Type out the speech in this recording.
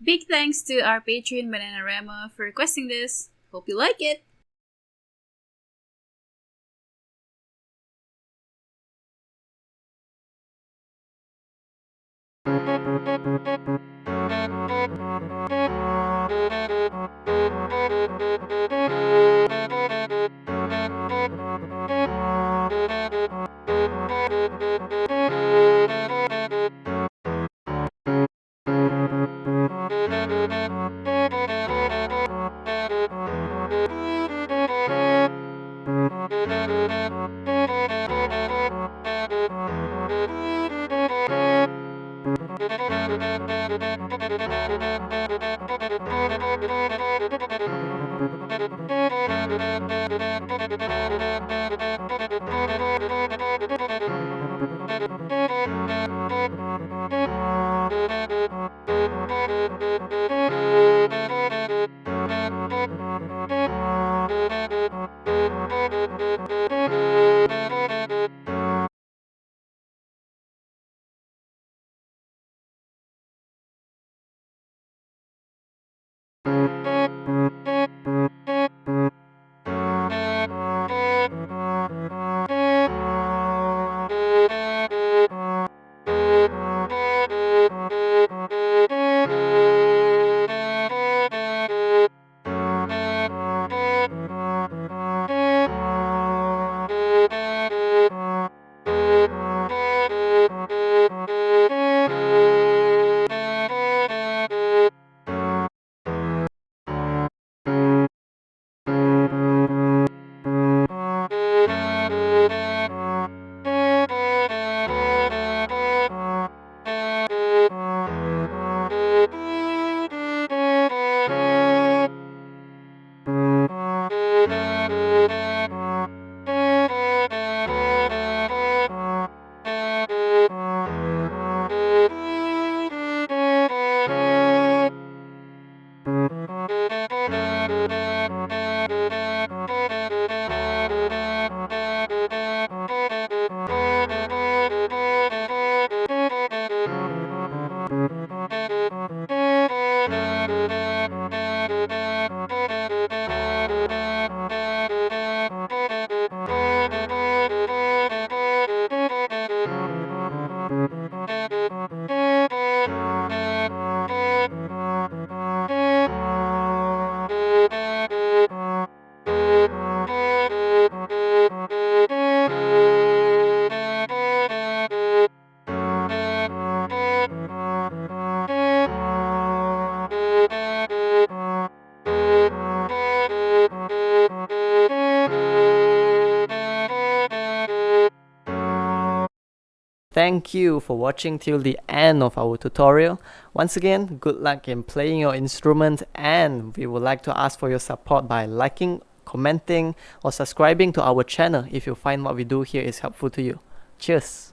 Big thanks to our patron Bananarama for requesting this. Hope you like it! Thank you for watching till the end of our tutorial. Once again, good luck in playing your instrument, and we would like to ask for your support by liking, commenting, or subscribing to our channel if you find what we do here is helpful to you. Cheers!